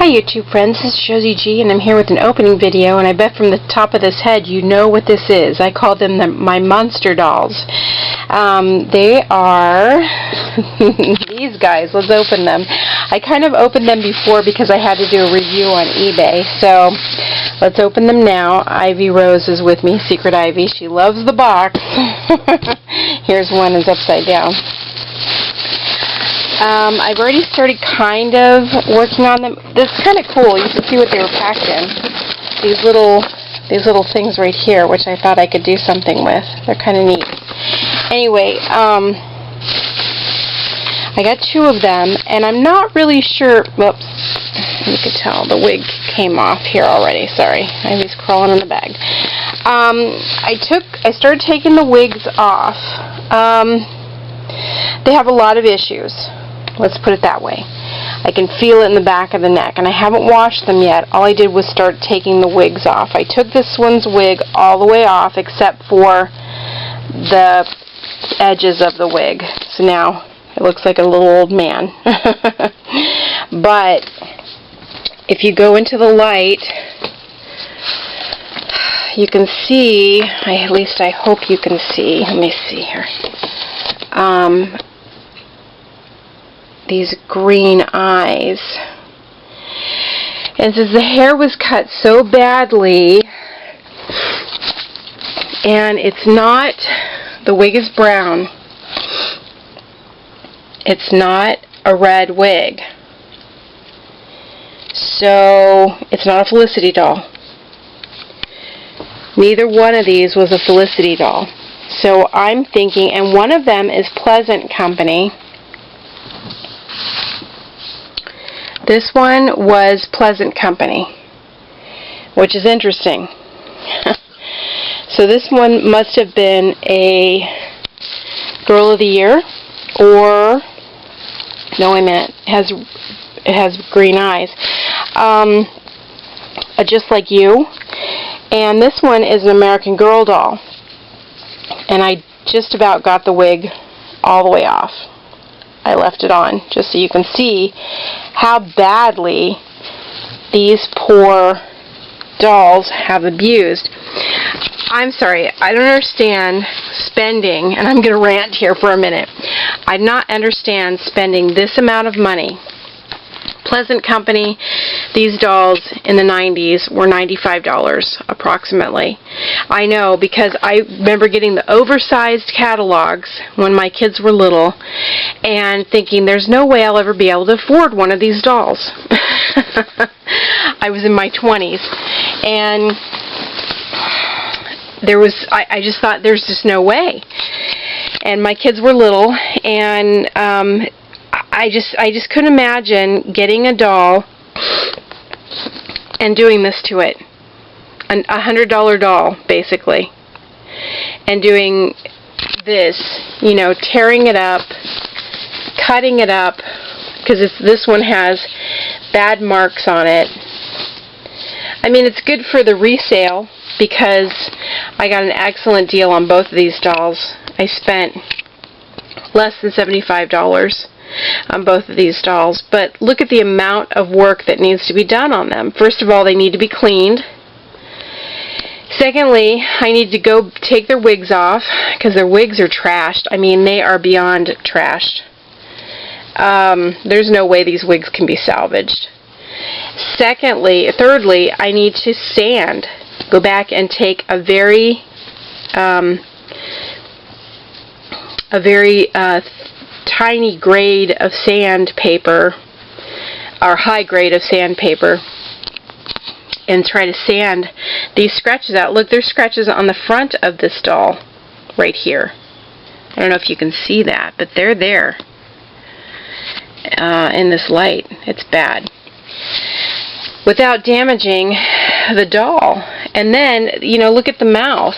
Hi YouTube friends, this is Josie G and I'm here with an opening video, and I bet from the top of this head you know what this is. I call them my monster dolls. They are these guys. Let's open them. I kind of opened them before because I had to do a review on eBay, so let's open them now. Ivy Rose is with me, Secret Ivy. She loves the box. Here's one is upside down. I've already started kind of working on them. This is kind of cool. You can see what they were packed in. These little things right here, which I thought I could do something with. They're kind of neat. Anyway, I got two of them, and I'm not really sure. Whoops, you could tell the wig came off here already. Sorry, Ivy's crawling in the bag. I started taking the wigs off. They have a lot of issues. Let's put it that way. I can feel it in the back of the neck, and I haven't washed them yet. All I did was start taking the wigs off. I took this one's wig all the way off except for the edges of the wig. So now it looks like a little old man. But if you go into the light, you can see, at least I hope you can see, let me see here. These green eyes. And since the hair was cut so badly, and it's not, the wig is brown, it's not a red wig, so it's not a Felicity doll. Neither one of these was a Felicity doll. So I'm thinking, and one of them is Pleasant Company. This one was Pleasant Company, which is interesting. So this one must have been a Girl of the Year, or no, wait a minute, it has green eyes. Just Like You, and this one is an American Girl doll, and I just about got the wig all the way off. I left it on just so you can see how badly these poor dolls have abused. I'm sorry, I don't understand spending, and I'm going to rant here for a minute. I do not understand spending this amount of money. Pleasant Company, these dolls in the 90s were $95 approximately. I know, because I remember getting the oversized catalogs when my kids were little and thinking there's no way I'll ever be able to afford one of these dolls. I was in my 20s, and I just thought there's just no way. And my kids were little, and I just couldn't imagine getting a doll and doing this to it. A $100 doll, basically. And doing this, you know, tearing it up, cutting it up, because this one has bad marks on it. I mean, it's good for the resale because I got an excellent deal on both of these dolls. I spent less than $75 on both of these dolls, but look at the amount of work that needs to be done on them. First of all, they need to be cleaned. Secondly, I need to go take their wigs off because their wigs are trashed. I mean, they are beyond trashed. There's no way these wigs can be salvaged. Thirdly, I need to sand. Go back and take a very tiny grade of sandpaper, or high grade of sandpaper, and try to sand these scratches out. Look, there's scratches on the front of this doll right here. I don't know if you can see that, but they're there in this light. It's bad. Without damaging the doll. And then, you know, look at the mouth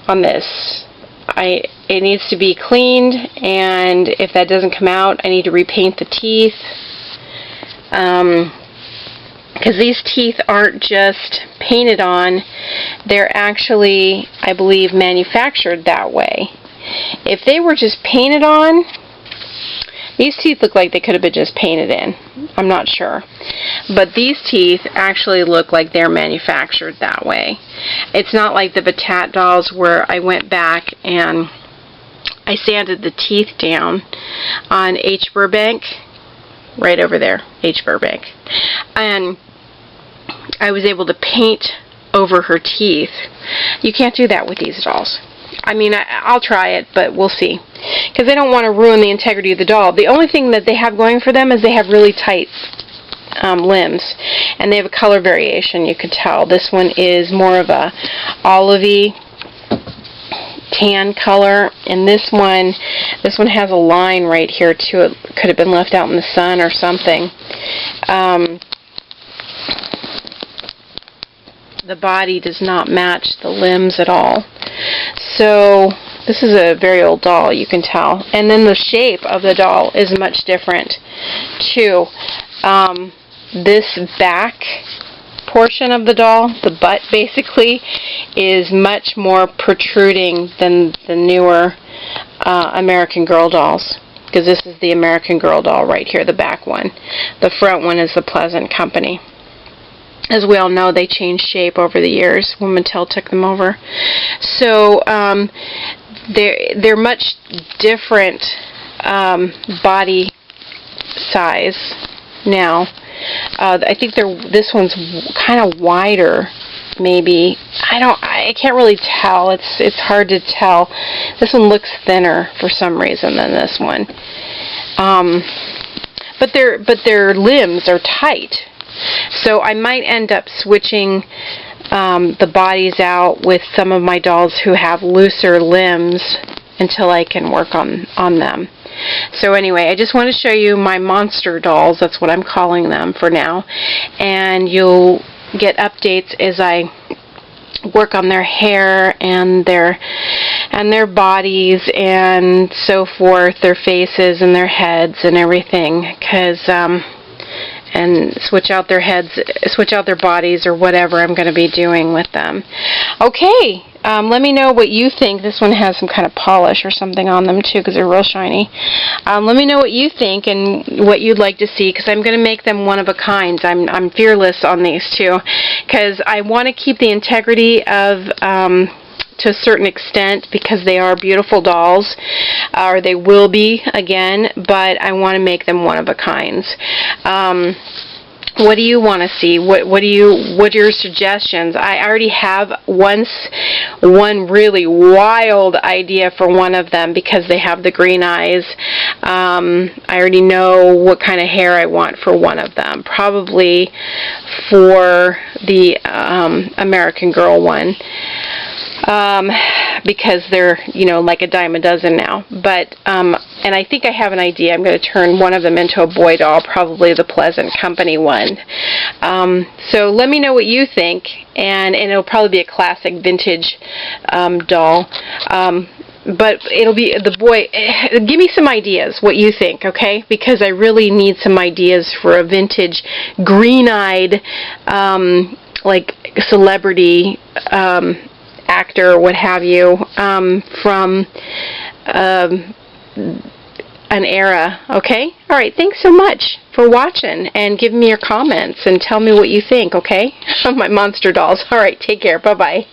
on this. It needs to be cleaned, and if that doesn't come out, I need to repaint the teeth. Because these teeth aren't just painted on, they're actually, I believe, manufactured that way. If they were just painted on, These teeth look like they could have been just painted in. I'm not sure. But these teeth actually look like they're manufactured that way. It's not like the Batat dolls where I went back and I sanded the teeth down on H. Burbank. Right over there, H. Burbank. And I was able to paint over her teeth. You can't do that with these dolls. I mean, I'll try it, but we'll see. Because I don't want to ruin the integrity of the doll. The only thing that they have going for them is they have really tight limbs. And they have a color variation, you can tell. This one is more of a olivey tan color, and this one has a line right here too. It could have been left out in the sun or something. The body does not match the limbs at all. So this is a very old doll, you can tell. And then the shape of the doll is much different too. This back portion of the doll, the butt basically, is much more protruding than the newer American Girl dolls. Because this is the American Girl doll right here, the back one. The front one is the Pleasant Company. As we all know, they changed shape over the years when Mattel took them over. So they're much different body size now. I think this one's kind of wider, maybe. I can't really tell. It's hard to tell. This one looks thinner for some reason than this one. But their limbs are tight. So I might end up switching the bodies out with some of my dolls who have looser limbs until I can work on them. So anyway, I just want to show you my monster dolls. That's what I'm calling them for now. And you'll get updates as I work on their hair and their bodies and so forth, their faces and their heads and everything, and switch out their heads, switch out their bodies, or whatever I'm going to be doing with them. Okay, let me know what you think. This one has some kind of polish or something on them too, because they're real shiny. Let me know what you think and what you'd like to see, because I'm going to make them one of a kind. I'm fearless on these too, because I want to keep the integrity of to a certain extent, because they are beautiful dolls, or they will be again, but I want to make them one of a kinds. What do you want to see? What are your suggestions? I already have one really wild idea for one of them, because they have the green eyes. I already know what kind of hair I want for one of them. Probably for the American Girl one. Because they're, like a dime a dozen now. But, and I think I have an idea. I'm going to turn one of them into a boy doll, probably the Pleasant Company one. So let me know what you think, and it'll probably be a classic vintage doll. But it'll be the boy. Give me some ideas what you think, okay? Because I really need some ideas for a vintage, green-eyed, like celebrity actor or what have you, from an era, okay? Alright, thanks so much for watching, and give me your comments and tell me what you think, okay? Of my monster dolls. Alright, take care. Bye-bye.